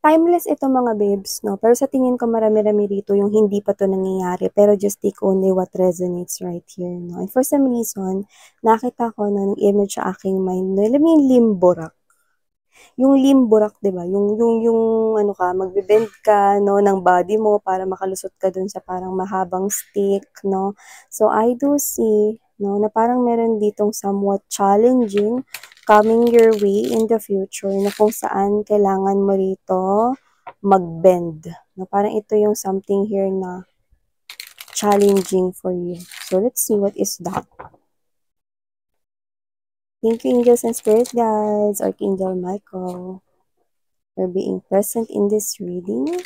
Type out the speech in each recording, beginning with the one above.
Timeless ito mga babes, no? Pero sa tingin ko marami-rami rito yung hindi pa to nangyayari, pero just take only what resonates right here, no? And for some reason, nakita ko na ng image sa aking mind, no? Alam mo yung limborak? Yung limborak, di ba? Yung ano ka, magbe-bend ka, no, ng body mo para makalusot ka dun sa parang mahabang stick, no? So, I do see, no, na parang meron ditong somewhat challenging coming your way in the future na kung saan kailangan mo rito mag-bend. No? Parang ito yung something here na challenging for you. So, let's see what is that. Thank you, angels and spirit guides, Archangel Michael, for being present in this reading.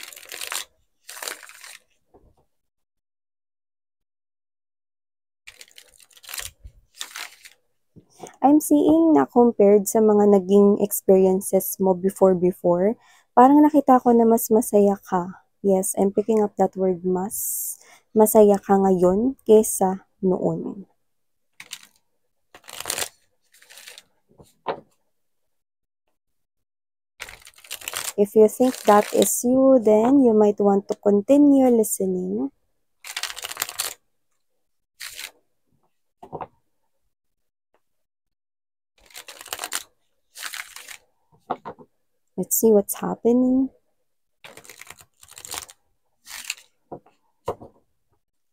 I'm seeing na compared sa mga naging experiences mo before, parang nakita ko na mas masaya ka. Yes, I'm picking up that word, mas masaya ka ngayon kesa noon. If you think that is you, then you might want to continue listening. Let's see what's happening.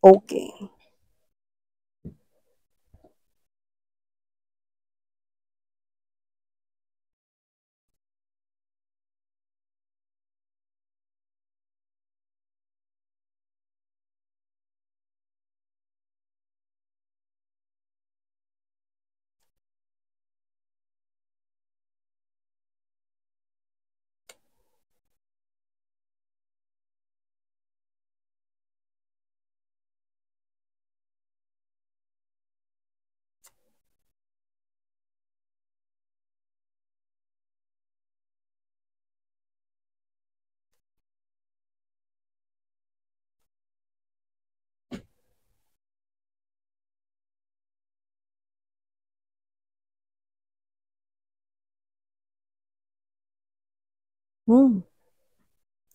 Okay.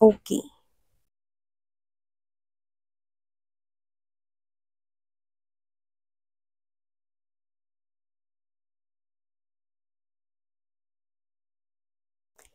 Okay.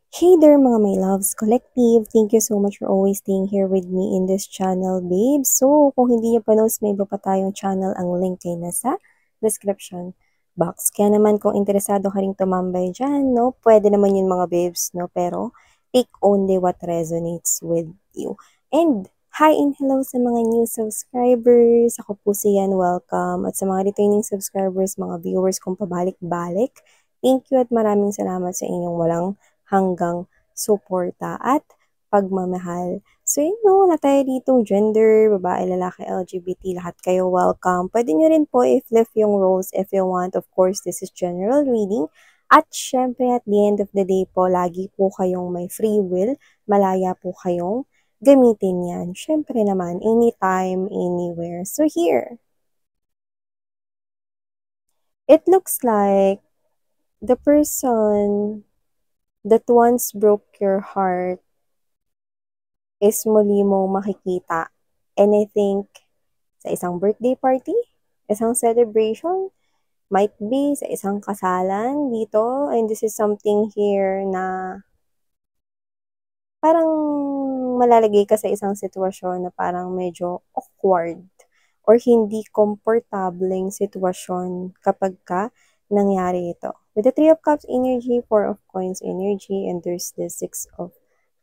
Hey there mga my loves collective, thank you so much for always staying here with me in this channel, babe. So, kung hindi nyo pa knows, may iba pa tayong channel, ang link ay nasa description box. Kaya naman kung interesado ka rin tumambay dyan, no, pwede naman yun mga babes, no, pero take only what resonates with you. And, hi and hello sa mga new subscribers, ako po si Yan, welcome. At sa mga returning subscribers, mga viewers kong pabalik-balik, thank you at maraming salamat sa inyong walang hanggang suporta at pagmamahal. So, yun no, wala tayo ditong gender, babae, lalaki, LGBT, lahat kayo welcome. Pwede nyo rin po i-flip yung roles if you want. Of course, this is general reading. At syempre, at the end of the day po, lagi po kayong may free will. Malaya po kayong gamitin yan. Syempre naman, anytime, anywhere. So, here. It looks like the person that once broke your heart is muli mong makikita. And I think sa isang birthday party, isang celebration, might be sa isang kasalan dito. And this is something here na parang malalagay ka sa isang sitwasyon na parang medyo awkward or hindi komportableng sitwasyon kapag ka nangyari ito. With the Three of Cups energy, Four of Coins energy, and there's the Six of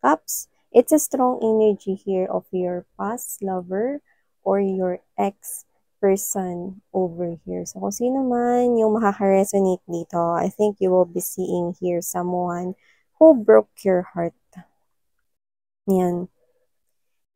Cups, it's a strong energy here of your past lover or your ex-person over here. So kung sino man yung makaka-resonate dito, I think you will be seeing here someone who broke your heart. Yan.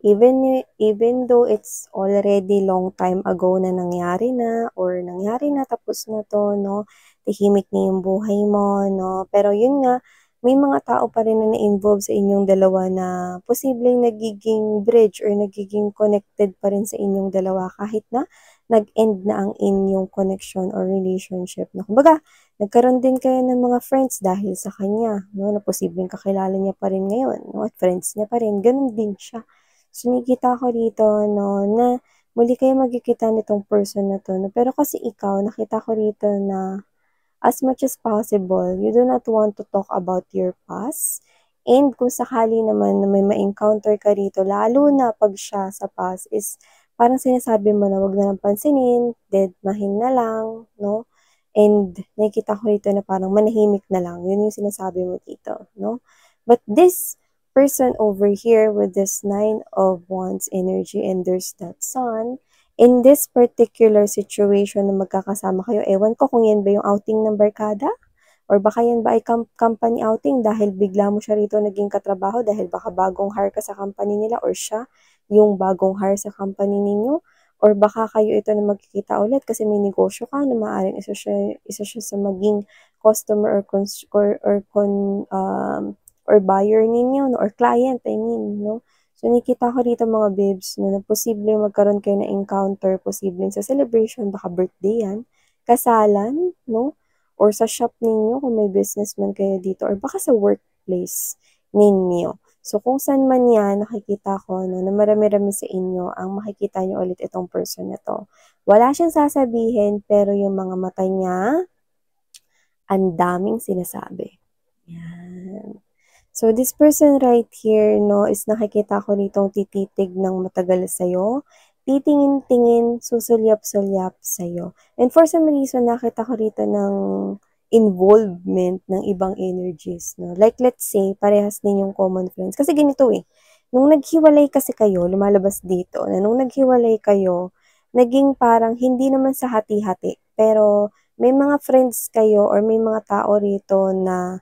Even though it's already long time ago na nangyari na or nangyari na tapos na to, no? Tahimik na yung buhay mo, no? Pero yun nga, may mga tao pa rin na na-involve sa inyong dalawa na posibleng nagiging bridge or nagiging connected pa rin sa inyong dalawa kahit na nag-end na ang inyong connection or relationship. No? Kumbaga, nagkaroon din kayo ng mga friends dahil sa kanya, no? Na posibleng kakilala niya pa rin ngayon, no? At friends niya pa rin, ganun din siya. So, nakikita ko dito, no, na muli kayo magkikita nitong person na to, no? Pero kasi ikaw, nakita ko rito na as much as possible, you do not want to talk about your past. And kung sakali naman na may ma-encounter ka rito, lalo na pag siya sa past is parang sinasabi mo na wag na lang pansinin, deadmahin na lang, no? And nakikita ko rito na parang manahimik na lang. Yun yung sinasabi mo dito, no? But this person over here with this 9 of Wands energy and there's that sun, in this particular situation na magkakasama kayo, ewan ko kung yan ba yung outing ng barkada? Or baka yan ba ay company outing dahil bigla mo siya rito naging katrabaho dahil baka bagong hire ka sa company nila or siya yung bagong hire sa company ninyo? Or baka kayo ito na magkikita ulit kasi may negosyo ka na maaaring isa siya sa maging customer or buyer ninyo, no? Or client, I mean, no? So, nakikita ko dito mga babes, no, na posibleng magkaroon kayo na encounter, posibleng sa celebration, baka birthday yan, kasalan, no? Or sa shop ninyo, kung may business man kayo dito, or baka sa workplace ninyo. So, kung saan man yan, nakikita ko, no, na marami-rami sa inyo, ang makikita nyo ulit itong person na to. Wala siyang sasabihin, pero yung mga mata niya, ang daming sinasabi. Yan. So, this person right here, no, is nakikita ko nitong tititig ng matagal sa'yo. Titingin-tingin, susulyap-sulyap sa'yo. And for some reason, nakita ko rito ng involvement ng ibang energies, no. Like, let's say, parehas ninyong common friends. Kasi ganito eh, nung naghiwalay kasi kayo, lumalabas dito, na nung naghiwalay kayo, naging parang hindi naman sa hati-hati, pero may mga friends kayo or may mga tao rito na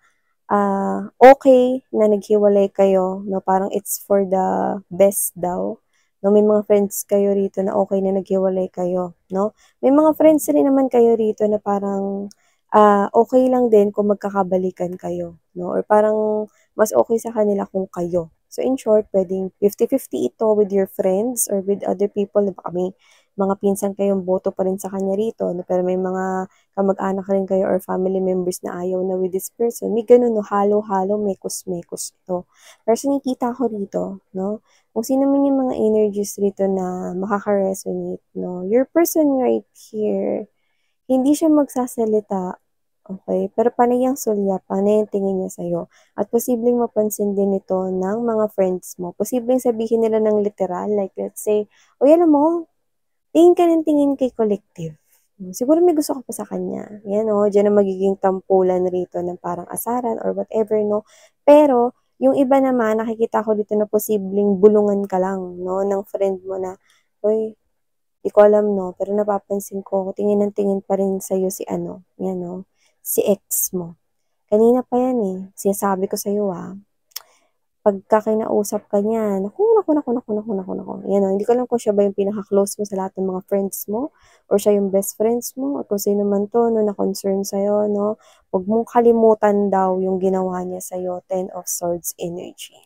okay na naghiwalay kayo, no, parang it's for the best daw. No, may mga friends kayo rito na okay na naghiwalay kayo, no? May mga friends rin naman kayo rito na parang okay lang din kung magkakabalikan kayo, no? Or parang mas okay sa kanila kung kayo. So in short, pwedeng 50-50 ito with your friends or with other people. Baka may mga pinsan kayong boto pa rin sa kanya rito, no? Pero may mga kamag-anak rin kayo or family members na ayaw na with this person. May ganun, no? Halo-halo, mekos-mekos ito. Pero nakikita ko rito, no? Kung sino man yung mga energies rito na makaka-resonate, no? Your person right here, hindi siya magsasalita, okay? Pero panay ang sulyap, panay ang tingin niya sa'yo. At posibleng mapansin din ito ng mga friends mo. Posibleng sabihin nila ng literal, like let's say, o alam mo, tingin ka ng tingin kay collective. Siguro may gusto ka pa sa kanya. Yan o, dyan ang magiging tampulan rito ng parang asaran or whatever, no? Pero, yung iba naman, nakikita ko dito na posibleng bulungan ka lang, no? Ng friend mo na, uy, di ko alam, no? Pero napapansin ko, tingin ng tingin pa rin sa'yo si ano, yan no? Si ex mo. Kanina pa yan eh. Sinasabi ko sa'yo pagka kinausap ka niya, naku, naku, naku, naku, naku, naku, naku. Yan o, hindi ko alam kung siya ba yung pinaka-close mo sa lahat ng mga friends mo, or siya yung best friends mo, or kung sino man to, no, na-concern sa'yo, no. Huwag mong kalimutan daw yung ginawa niya sa'yo, 10 of Swords energy.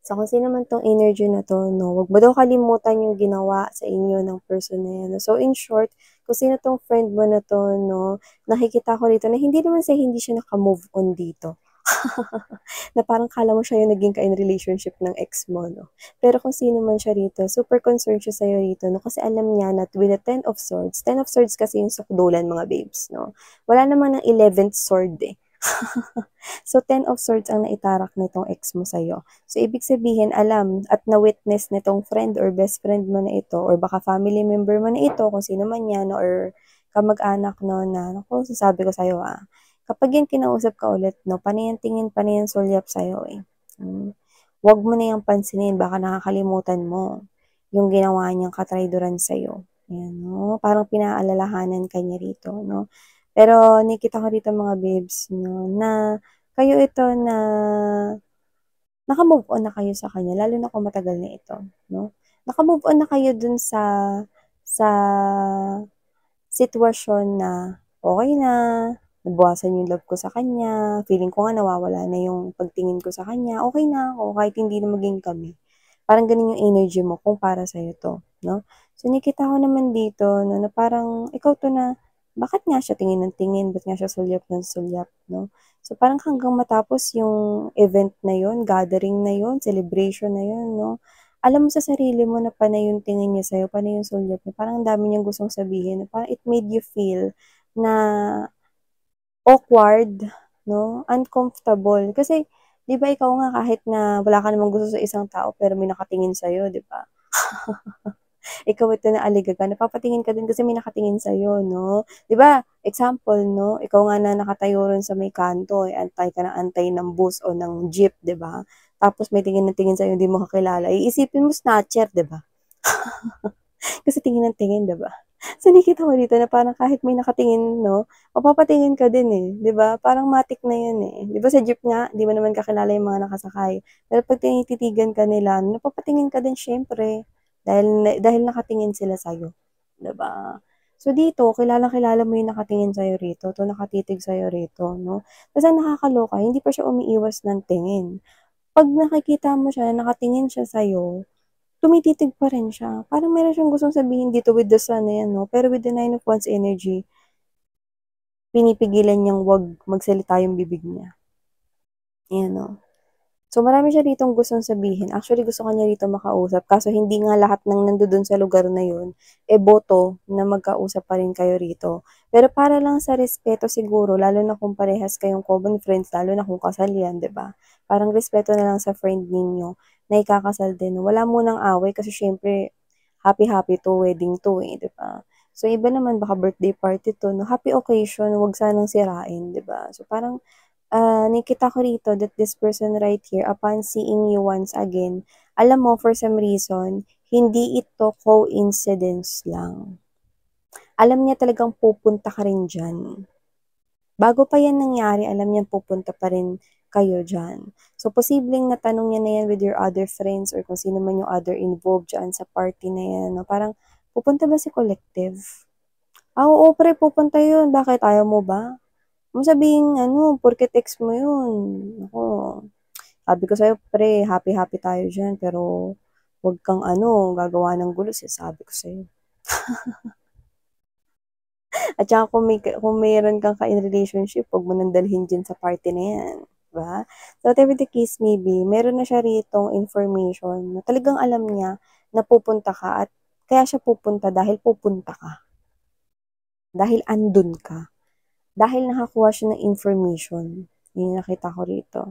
So, kung sino man tong energy na to, no, huwag mo daw kalimutan yung ginawa sa inyo ng person na yan. So, in short, kung sino tong friend mo na to, no, nakikita ko dito na hindi naman hindi siya naka-move on dito. Na parang kala mo siya yung naging ka-in relationship ng ex mo, no? Pero kung sino man siya rito, super concerned siya sa'yo rito, no? Kasi alam niya na with the 10 of Swords, 10 of Swords kasi yung sukdulan, mga babes, no? Wala naman ng 11th sword, eh. So, 10 of Swords ang naitarak nitong ex mo sa'yo. So, ibig sabihin, alam at na-witness nitong friend or best friend mo na ito, or baka family member mo na ito, kung sino man yan, no? Or kamag-anak, no, na, naku, sasabi ko sa'yo, kapag yan kinausap ka ulit, no, panay ang tingin, panay ang sulyap sa'yo, eh. Huwag mo na yung pansinin, baka nakakalimutan mo yung ginawa niyang katrayduran sa'yo. Ayan, no? Parang pinaalalahanan ka niya rito, no? Pero nakita ko rito mga babes, no, na kayo ito na naka-move on na kayo sa kanya, lalo na kung matagal na ito, no? Naka-move on na kayo dun sa sitwasyon na okay na, nabawasan yung love ko sa kanya, feeling ko nga nawawala na yung pagtingin ko sa kanya, okay na ako kahit hindi na maging kami. Parang ganun yung energy mo kung para sa'yo to. no? So, nakita ko naman dito, no, na parang ikaw 'to na bakit nga siya tingin ng tingin, ba't nga siya sulyap ng sulyap, no? So, parang hanggang matapos yung event na yun, gathering na yun, celebration na yun, no, alam mo sa sarili mo na panay yung tingin niya sa'yo, panay yung sulyap niya, parang ang dami niyang gustong sabihin, parang it made you feel na awkward, 'no, uncomfortable. Kasi 'di ba ikaw nga kahit na wala ka namang gusto sa isang tao pero may nakatingin sa'yo, 'di ba? Ikaw ito na aligaga, napapatingin ka din kasi may nakatingin sa'yo, 'no? 'Di ba, example, 'no, ikaw nga na nakatayo ro'n sa may kanto, eh, antay ka ng antay ng bus o ng jeep, 'di ba? Tapos may tingin ng tingin sa'yo, hindi mo kakilala, iisipin mo snatcher, 'di ba? Kasi tingin ng tingin, 'di ba? So, nakikita ko dito na parang kahit may nakatingin 'no, mapapatingin ka din, eh, 'di ba? Parang matic na 'yun, eh. 'Di ba sa jeep nga, 'di mo naman kakilala yung mga nakasakay, pero 'pag tinititigan ka nila, napapatingin ka din siyempre, dahil nakatingin sila sa'yo, 'di ba? So, dito kilalang-kilala mo yung nakatingin sa'yo rito, 'to nakatitig sa'yo rito 'no. Ta's ang nakakaloka hindi pa siya umiiwas ng tingin. 'Pag nakikita mo siya na nakatingin siya sa'yo, tumititig pa rin siya. Parang meron siyang gustong sabihin dito with the sun na 'yan 'no, pero with the 9 of Wands energy, pinipigilan niyang 'wag magsalita yung bibig niya, ayan 'no. So, marami siya ditong gustong sabihin. Actually, gusto ka niya rito makausap kaso hindi nga lahat ng nandodo'n sa lugar na 'yun, eh, boto na magkausap pa rin kayo rito. Pero para lang sa respeto siguro lalo na kung parehas kayong common friends, lalo na kung kasal 'yan, 'di ba? Parang respeto na lang sa friend ninyo na ikakasal din. Wala munang away kasi siyempre happy-happy 'to, wedding 'to, eh, 'di ba? So, iba naman baka birthday party 'to 'no, happy occasion, huwag sanang sirain, 'di ba? So, parang nakita ko rito that this person right here, upon seeing you once again, alam mo for some reason, hindi ito coincidence lang. Alam niya talagang pupunta ka rin diyan. Bago pa yan nangyari, alam niyang pupunta pa rin kayo diyan. So, posibleng natanong niya na yan with your other friends or kung sino man yung other involved diyan sa party na yan, 'no, parang, "Pupunta ba si Collective?" "Ah, oo pre, pupunta yun, bakit ayaw mo ba?" Huwag mong sabihing ano, porket ex mo yun, naku, sabi ko sa'yo pre, happy-happy tayo diyan pero 'wag kang ano, gagawa ng gulo, sinasabi ko sa'yo. At saka kung meron kang ka-in relationship, 'wag mo nang dalhin diyan sa party na 'yan, 'di ba? So, whatever the case may be, meron na siya ritong information na talagang alam niya na pupunta ka at kaya siya pupunta ka, dahil andun ka, dahil nakakuha siya ng information. Yun yung nakita ko rito.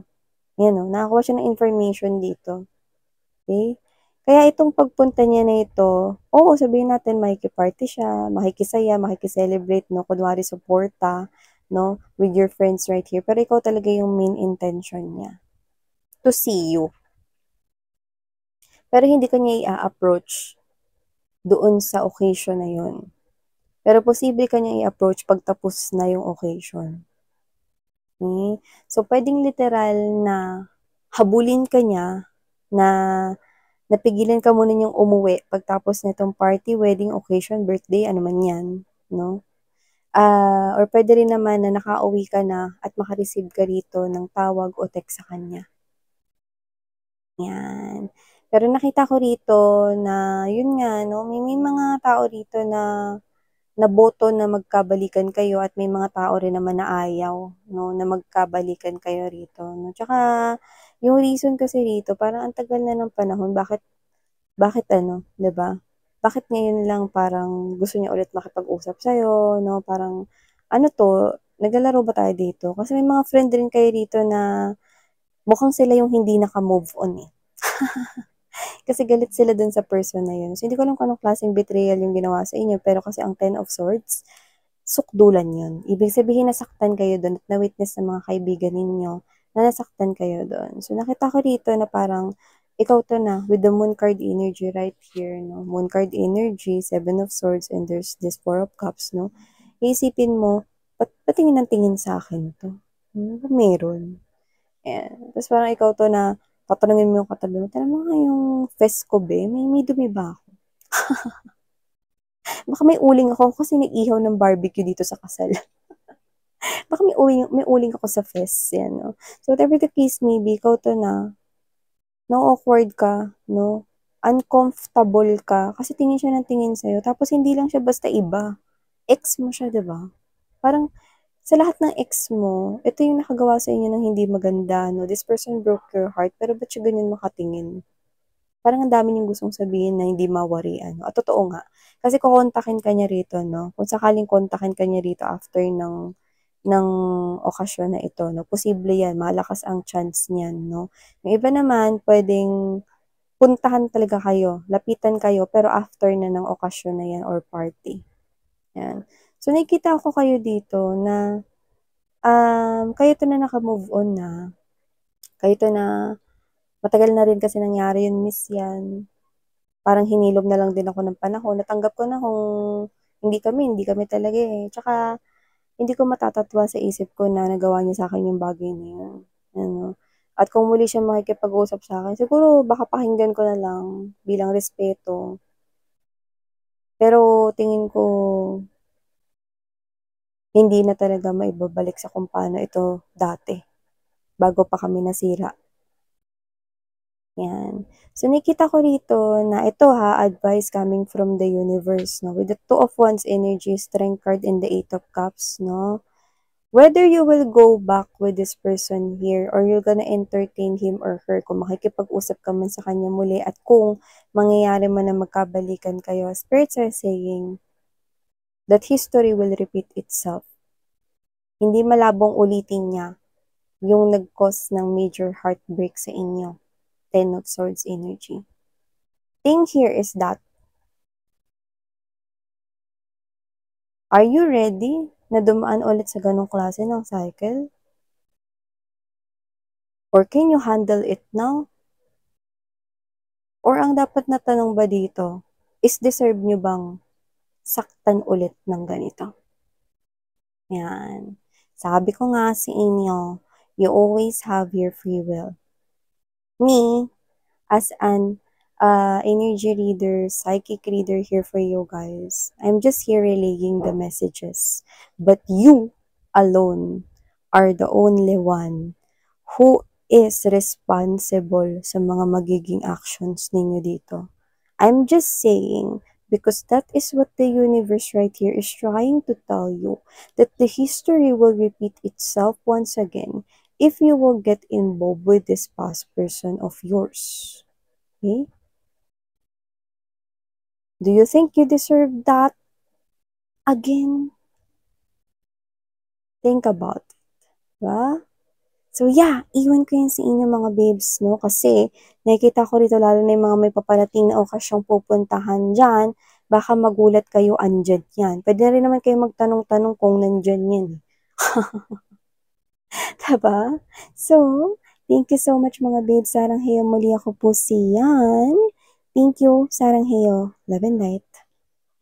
Yan 'no, nakakuha siya ng information dito, okey? Kaya itong pagpunta niya na ito, oo, sabihin natin makiki-party siya, makikisaya, makiki-celebrate 'no, kunwari suporta 'no, with your friends right here, pero ikaw talaga yung main intention niya, to see you. Pero hindi ka niya i-a-approach doon sa occasion na yun. Pero posible ka niyang i-approach 'pag tapos na yung occasion, okey? So, puwedeng literal na habulin ka niya na napigilan ka muna niyang umuwi pagtapos nitong party, wedding, occasion, birthday, ano man 'yan, 'no? Or puwede rin naman na nakauwi ka na at maka-receive ka rito ng tawag o text sa kanya, 'yan. Pero nakita ko rito na yun nga 'no, may mga tao rito na naboto na magkabalikan kayo at may mga tao rin naman na ayaw 'no, na magkabalikan kayo rito 'no. Tsaka yung reason kasi rito parang ang tagal na ng panahon, bakit ano, 'di ba? Bakit ngayon lang parang gusto niya ulit makipag-usap sa'yo 'no, parang ano 'to, naglalaro ba tayo dito? Kasi may mga friend rin kayo dito na mukhang sila yung hindi naka-move on, eh. Kasi galit sila dun sa person na yun. So, hindi ko alam kung anong klaseng betrayal yung ginawa sa inyo, pero kasi ang Ten of Swords, sukdulan yun. Ibig sabihin nasaktan kayo dun at na-witness ng mga kaibigan ninyo na nasaktan kayo dun. So, nakita ko dito na parang ikaw 'to na with the Moon card energy right here 'no, Moon card energy, Seven of Swords, and there's this Four of Cups 'no. Iisipin mo, ba't tingin ng tingin sa'kin 'to? Ano ba meron? Ayan, tapos parang ikaw 'to na tatanungin mo yung katabi mo, "Tignan mo nga yung fez ko be, may dumi ba ako? Baka may uling ako kasi nag-ihaw ng barbecue dito sa kasal." Baka may uling ako sa fez, 'yan 'no. So, whatever the case may be, ikaw 'to na, na-o-awkward ka 'no. uncomfortable ka kasi tingin siya ng tingin sa'yo tapos hindi lang siya basta iba, ex mo siya, 'di ba? Parang sa lahat ng ex mo, ito yung nakagawa sa inyo ng hindi maganda 'no, this person broke your heart pero ba't siya ganyan makatingin? Parang ang dami niyang gustong sabihin na hindi mawarian 'no, at totoo nga. Kasi kokontakin ka niya rito 'no, kung sakaling kontakin ka niya rito after ng okasyon na ito 'no, posible 'yan, malakas ang chance niyan 'no. Yung iba naman puwedeng puntahan talaga kayo, lapitan kayo, pero after na ng okasyon na 'yan or party, 'yan. So, nakikita ko kayo dito na, kayo 'to na naka-move on na, kayo 'to na matagal na rin kasi nangyari yun, miss 'yan. Parang hinilom na lang din ako ng panahon, natanggap ko na kung hindi kami talaga, eh. Tsaka hindi ko matatatwa sa isip ko na nagawa niya sa'kin yung bagay na yun, ano. At kung muli siyang makikipag-usap sa'kin siguro baka pakinggan ko na lang bilang respeto. Pero tingin ko hindi na talaga maibabalik sa kung paano ito dati, bago pa kami nasira, 'yan. So nakikita ko rito na ito advice coming from the universe 'no, with the Two of Wands energy, Strength card, and the Eight of Cups 'no. Whether you will go back with this person here or you're gonna entertain him or her, kung makikipag-usap ka man sa kanya muli at kung mangyayari man na magkabalikan kayo, spirits are saying that history will repeat itself. Hindi malabong ulitin niya yung nag-cause ng major heartbreak sa inyo. Ten of Swords energy. Thing here is that, are you ready na dumaan ulit sa ganong klase ng cycle? Or can you handle it now? Or ang dapat na tanong ba dito, is deserve nyo bang saktan ulit ng ganito? Yan. Sabi ko nga sa inyo, you always have your free will. Me, as an energy reader, psychic reader here for you guys, I'm just here relaying the messages. But you alone are the only one who is responsible sa mga magiging actions ninyo dito. I'm just saying, because that is what the universe right here is trying to tell you, that the history will repeat itself once again if you will get involved with this past person of yours. Okay? Do you think you deserve that again? Think about it. Diba? So yeah, iwan ko yun sa inyo mga babes, no? Kasi nakikita ko rito lalo na yung mga may paparating na okasyong pupuntahan dyan, baka magulat kayo andyan yan. Pwede na rin naman kayo magtanong-tanong kung nandyan yan. Diba? So, thank you so much mga babes. Sarang heyo, muli ako po si Yan. Thank you, Sarang heyo. Love and light.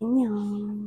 Annyeong.